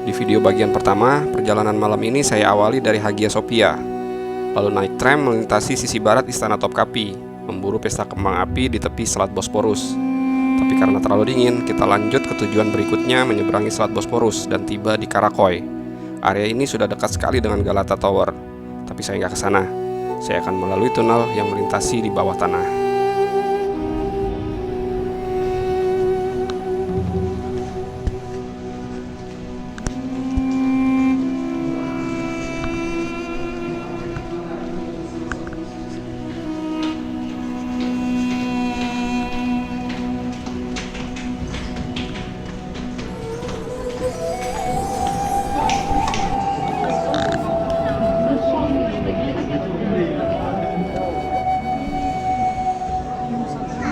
Di video bagian pertama, perjalanan malam ini saya awali dari Hagia Sophia, lalu naik tram melintasi sisi barat Istana Topkapi, memburu pesta kembang api di tepi Selat Bosporus. Tapi karena terlalu dingin, kita lanjut ke tujuan berikutnya menyeberangi Selat Bosporus dan tiba di Karakoy. Area ini sudah dekat sekali dengan Galata Tower, tapi saya nggak ke sana. Saya akan melalui tunnel yang melintasi di bawah tanah.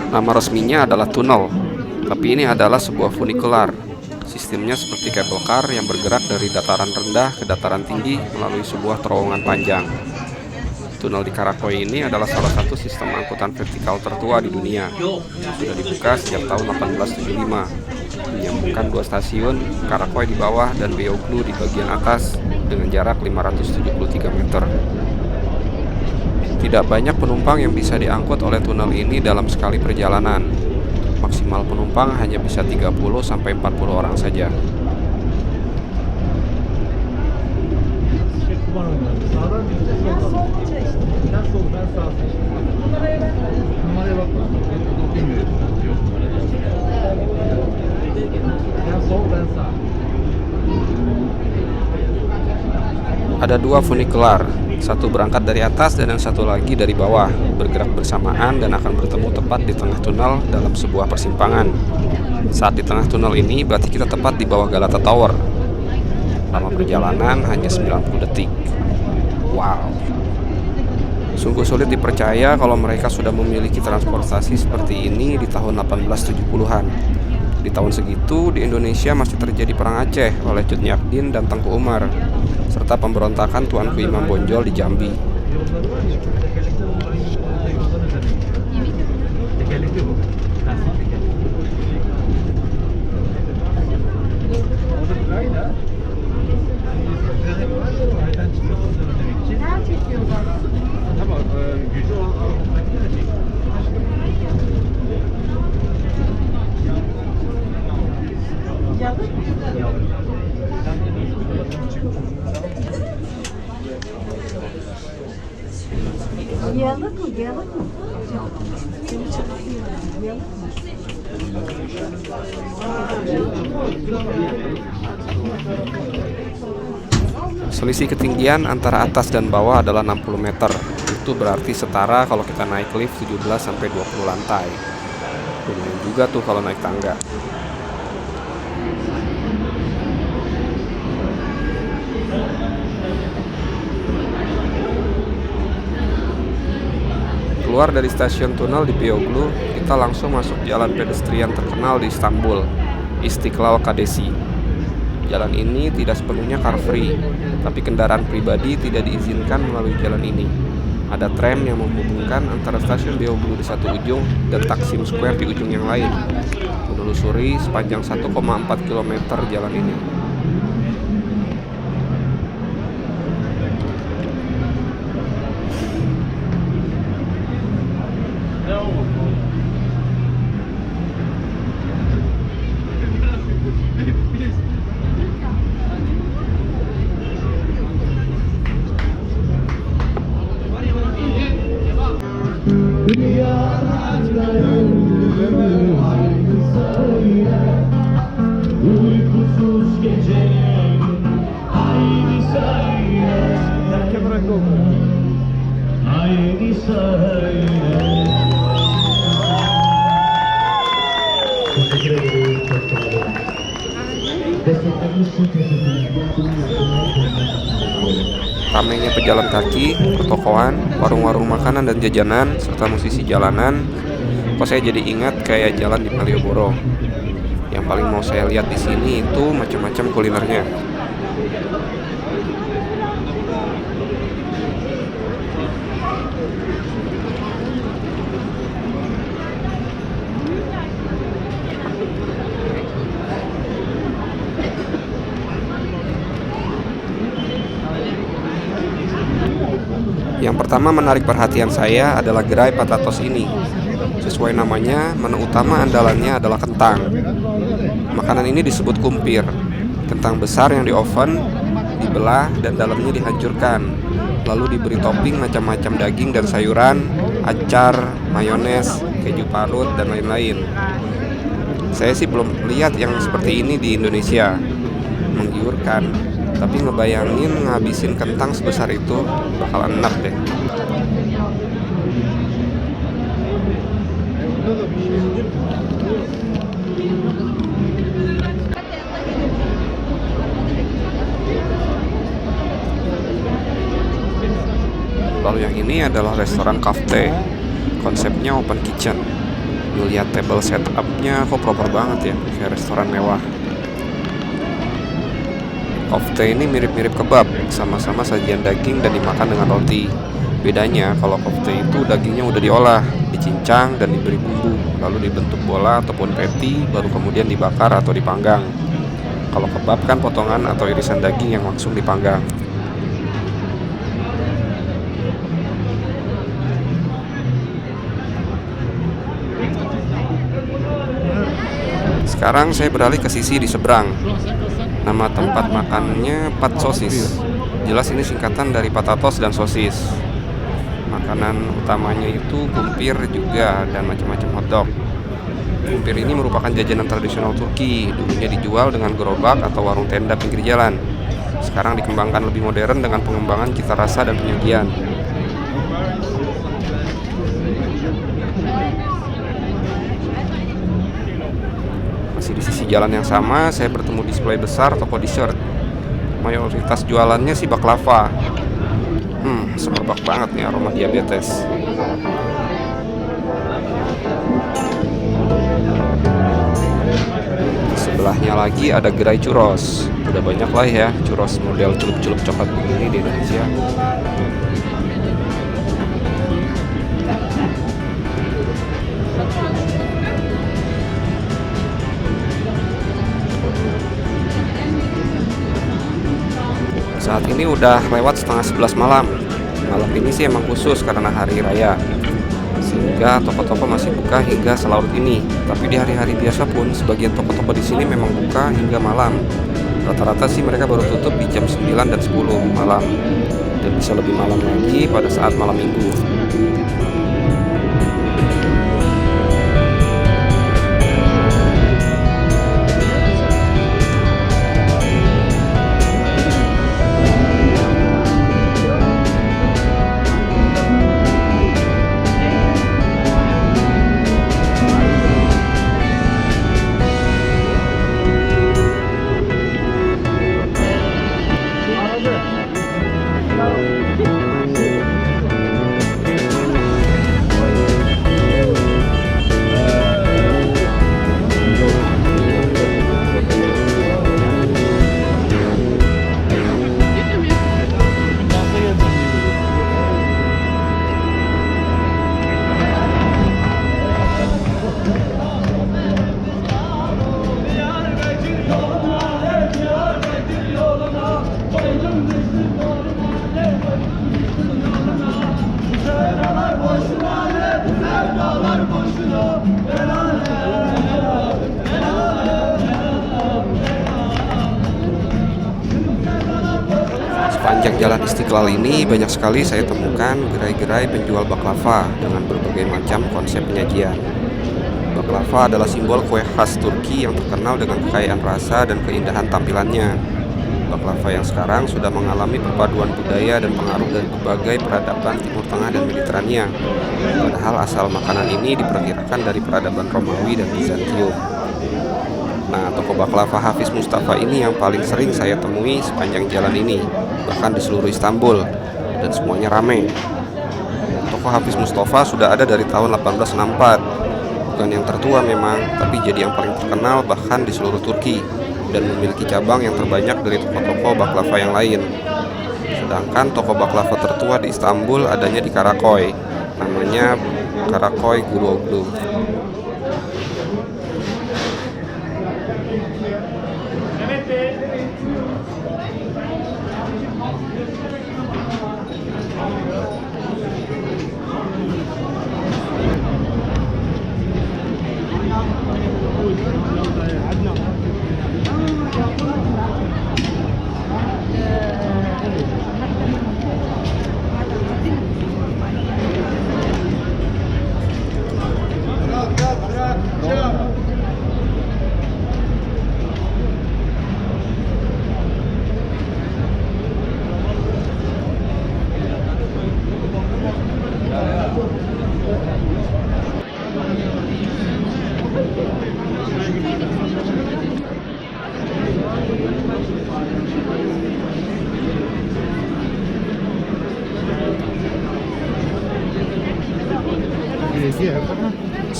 Nama resminya adalah tunnel, tapi ini adalah sebuah funicular. Sistemnya seperti kabel car yang bergerak dari dataran rendah ke dataran tinggi melalui sebuah terowongan panjang. Tunnel di Karakoy ini adalah salah satu sistem angkutan vertikal tertua di dunia. Sudah dibuka sejak tahun 1875, menyambungkan dua stasiun, Karakoy di bawah dan Beyoğlu di bagian atas dengan jarak 573 meter. Tidak banyak penumpang yang bisa diangkut oleh tunnel ini dalam sekali perjalanan. Maksimal penumpang hanya bisa 30-40 orang saja. Ada dua funicular, satu berangkat dari atas dan yang satu lagi dari bawah, bergerak bersamaan dan akan bertemu tepat di tengah tunnel dalam sebuah persimpangan. Saat di tengah tunnel ini berarti kita tepat di bawah Galata Tower. Lama perjalanan hanya 90 detik. Wow. Sungguh sulit dipercaya kalau mereka sudah memiliki transportasi seperti ini di tahun 1870-an. Di tahun segitu, di Indonesia masih terjadi perang Aceh oleh Cut Nyak-Dien dan Tengku Umar, serta pemberontakan Tuanku Imam Bonjol di Jambi. Selisih ketinggian antara atas dan bawah adalah 60 meter. Itu berarti setara kalau kita naik lift 17-20 lantai. Lumayan juga tuh kalau naik tangga. Keluar dari stasiun tunnel di Beyoğlu, kita langsung masuk jalan pedestrian terkenal di Istanbul, Istiklal Caddesi. Jalan ini tidak sepenuhnya car free, tapi kendaraan pribadi tidak diizinkan melalui jalan ini. Ada tram yang menghubungkan antara stasiun Beyoğlu di satu ujung dan Taksim Square di ujung yang lain, menelusuri sepanjang 1,4 km jalan ini. Ramainya pejalan kaki, pertokoan, warung-warung makanan dan jajanan, serta musisi jalanan. Kok saya jadi ingat kayak jalan di Malioboro. Yang paling mau saya lihat di sini itu macam-macam kulinernya. Yang pertama menarik perhatian saya adalah gerai patatos ini. Sesuai namanya, menu utama andalannya adalah kentang. Makanan ini disebut kumpir. Kentang besar yang di oven, dibelah dan dalamnya dihancurkan. Lalu diberi topping macam-macam daging dan sayuran, acar, mayones, keju parut, dan lain-lain. Saya sih belum lihat yang seperti ini di Indonesia. Menggiurkan. Tapi ngebayangin ngabisin kentang sebesar itu bakalan enak deh. Lalu yang ini adalah restoran cafe. Konsepnya open kitchen. Melihat table setupnya kok proper banget ya, kayak restoran mewah. Kofte ini mirip-mirip kebab, sama-sama sajian daging dan dimakan dengan roti. Bedanya kalau kofte itu dagingnya udah diolah, dicincang dan diberi bumbu, lalu dibentuk bola ataupun patty, baru kemudian dibakar atau dipanggang. Kalau kebab kan potongan atau irisan daging yang langsung dipanggang. Sekarang saya beralih ke sisi di seberang. Nama tempat makannya Pat Sosis. Jelas ini singkatan dari patatos dan sosis. Makanan utamanya itu kumpir juga dan macam-macam hotdog. Kumpir ini merupakan jajanan tradisional Turki. Dulunya dijual dengan gerobak atau warung tenda pinggir jalan. Sekarang dikembangkan lebih modern dengan pengembangan cita rasa dan penyajian. Di sisi jalan yang sama, saya bertemu display besar toko dessert. Mayoritas jualannya sih baklava. Semerbak banget nih aroma diabetes. Sebelahnya lagi ada gerai churros. Udah banyak lah ya churros model celup-celup coklat begini di Indonesia. Saat ini udah lewat setengah 11 malam. Malam ini sih emang khusus karena hari raya, sehingga toko-toko masih buka hingga selarut ini. Tapi di hari-hari biasa pun sebagian toko-toko di sini memang buka hingga malam. Rata-rata sih mereka baru tutup di jam 9 dan 10 malam, dan bisa lebih malam lagi pada saat malam minggu. Sepanjang Jalan Istiqlal ini banyak sekali saya temukan gerai-gerai penjual baklava dengan berbagai macam konsep penyajian. Baklava adalah simbol kue khas Turki yang terkenal dengan kekayaan rasa dan keindahan tampilannya. Baklava yang sekarang sudah mengalami perpaduan budaya dan pengaruh dari berbagai peradaban Timur Tengah dan Mediterania. Padahal asal makanan ini diperkirakan dari peradaban Romawi dan Bizantium. Nah, toko baklava Hafiz Mustafa ini yang paling sering saya temui sepanjang jalan ini, bahkan di seluruh Istanbul, dan semuanya ramai. Toko Hafiz Mustafa sudah ada dari tahun 1864. Bukan yang tertua memang, tapi jadi yang paling terkenal bahkan di seluruh Turki, dan memiliki cabang yang terbanyak dari toko-toko baklava yang lain. Sedangkan toko baklava tertua di Istanbul adanya di Karakoy, namanya Karakoy Guroglu.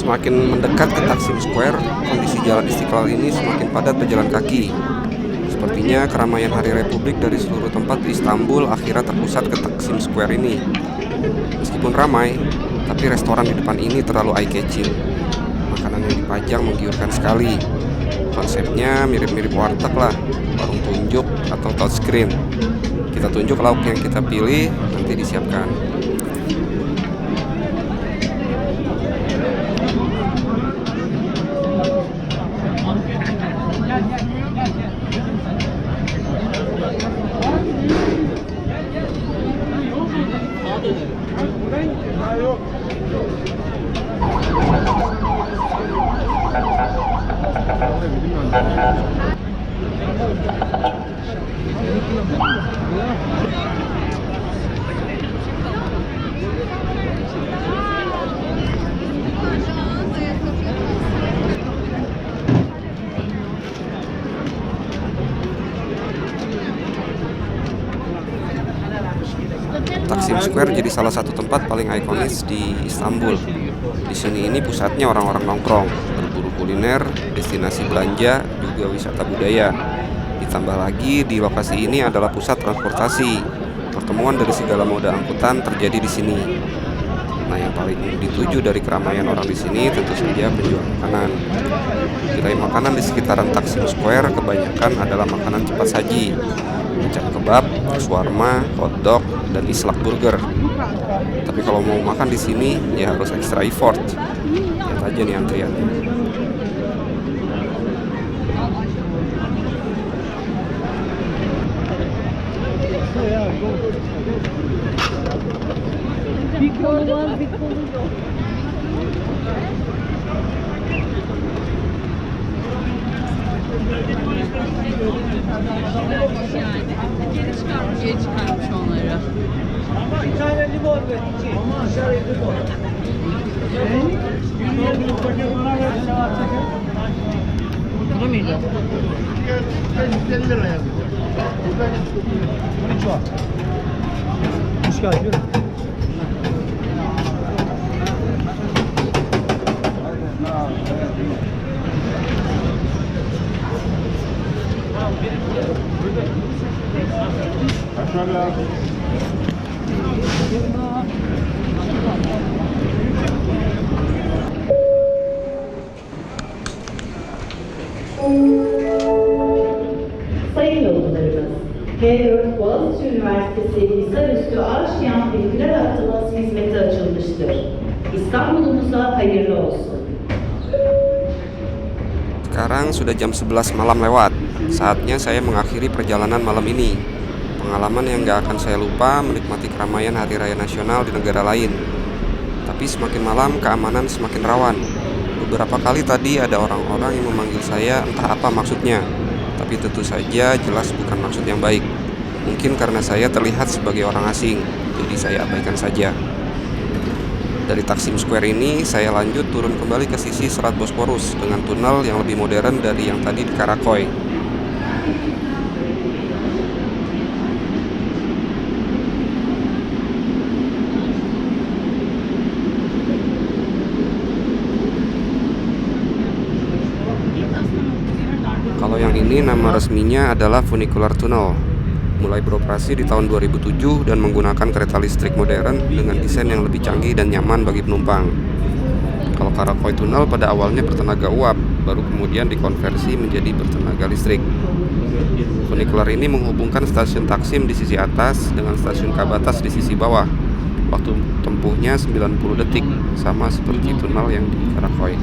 Semakin mendekat ke Taksim Square, kondisi Jalan Istiqlal ini semakin padat pejalan kaki. Sepertinya keramaian Hari Republik dari seluruh tempat di Istanbul akhirnya terpusat ke Taksim Square ini. Meskipun ramai, tapi restoran di depan ini terlalu eye-catching. Makanan yang dipajang menggiurkan sekali. Konsepnya mirip-mirip warteg lah, warung tunjuk atau touchscreen. Kita tunjuk lauk yang kita pilih, nanti disiapkan. Taksim Square jadi salah satu tempat paling ikonis di Istanbul. Di sini ini pusatnya orang-orang nongkrong, berburu kuliner, destinasi belanja, juga wisata budaya. Ditambah lagi di lokasi ini adalah pusat transportasi. Pertemuan dari segala moda angkutan terjadi di sini. Nah, yang paling dituju dari keramaian orang di sini tentu saja penjual makanan. Gerai makanan di sekitaran Taksim Square kebanyakan adalah makanan cepat saji, macam kebab, shawarma, hotdog, dan islak burger. Tapi kalau mau makan di sini ya harus extra effort. Lihat aja nih antriannya. Bir kolu var, bir kolu yok. Geri çıkarmış onları. Bir tane limon ver, iki. Dışarıya limon. Bu muydu? 150 lira yazıyor. 13 var. Hoş geldin. Sayın yolcularımız, H4 Boğaziçi Üniversitesi Hisarüstü Aşiyan Bilgiler Atlas hizmeti açılmıştır. İstanbul'umuza hayırlı olsun. Sekarang sudah jam 11 malam lewat. Saatnya saya mengakhiri perjalanan malam ini. Pengalaman yang gak akan saya lupa menikmati keramaian Hari Raya Nasional di negara lain. Tapi semakin malam keamanan semakin rawan. Beberapa kali tadi ada orang-orang yang memanggil saya entah apa maksudnya. Tapi tentu saja jelas bukan maksud yang baik. Mungkin karena saya terlihat sebagai orang asing, jadi saya abaikan saja. Dari Taksim Square ini, saya lanjut turun kembali ke sisi Selat Bosporus dengan tunnel yang lebih modern dari yang tadi di Karakoy. Kalau yang ini nama resminya adalah Funicular Tunnel. Mulai beroperasi di tahun 2007 dan menggunakan kereta listrik modern dengan desain yang lebih canggih dan nyaman bagi penumpang. Kalau Karakoy Tunnel pada awalnya bertenaga uap, baru kemudian dikonversi menjadi bertenaga listrik. Funicular ini menghubungkan stasiun Taksim di sisi atas dengan stasiun Kabatas di sisi bawah. Waktu tempuhnya 90 detik, sama seperti tunnel yang di Karakoy.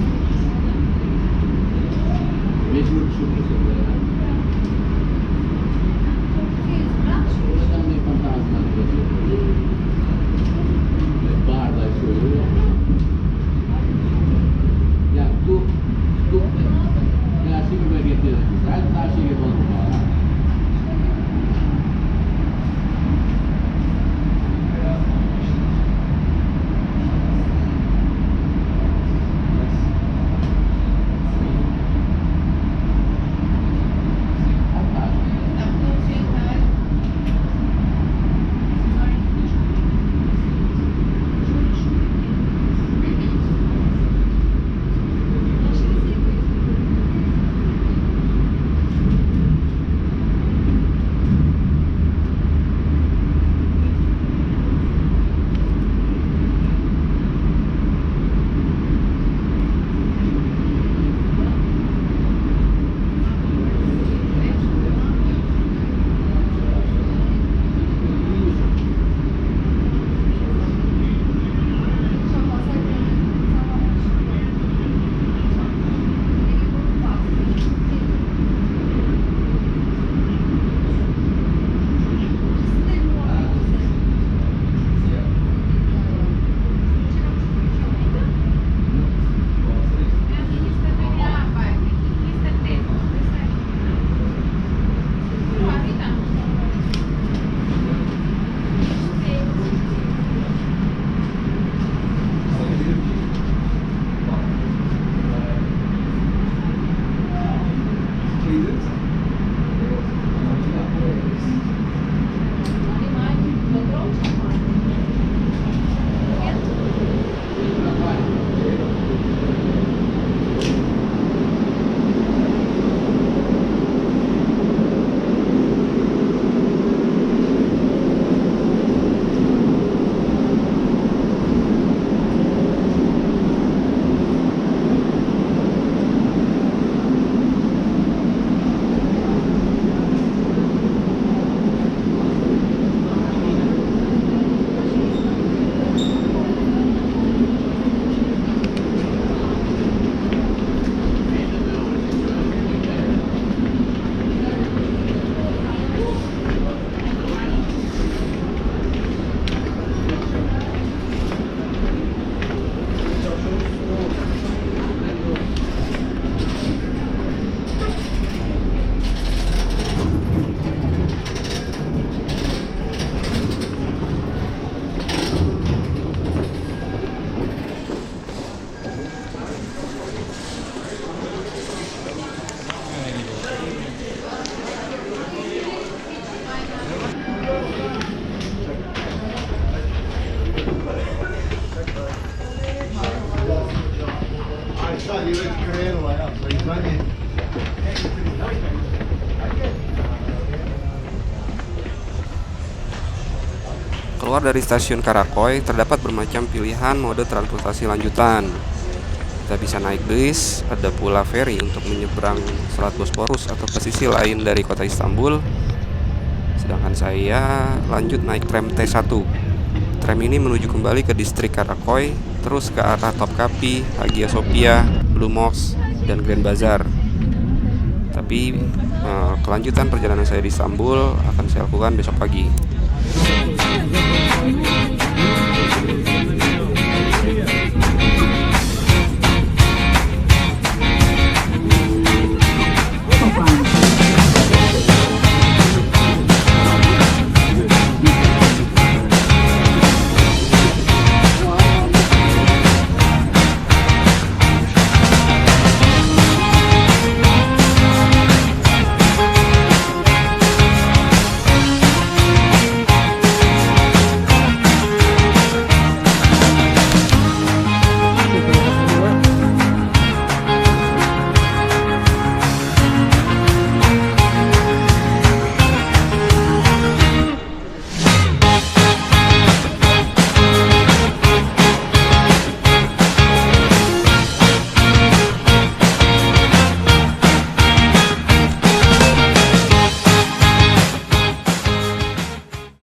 Keluar dari stasiun Karakoy, terdapat bermacam pilihan mode transportasi lanjutan. Kita bisa naik bis, ada pula feri untuk menyeberang Selat Bosporus atau pesisir lain dari kota Istanbul. Sedangkan saya lanjut naik tram T1. Tram ini menuju kembali ke distrik Karakoy, terus ke arah Topkapi, Hagia Sophia, Blue Mosque, dan Grand Bazar. Tapi kelanjutan perjalanan saya di Istanbul akan saya lakukan besok pagi.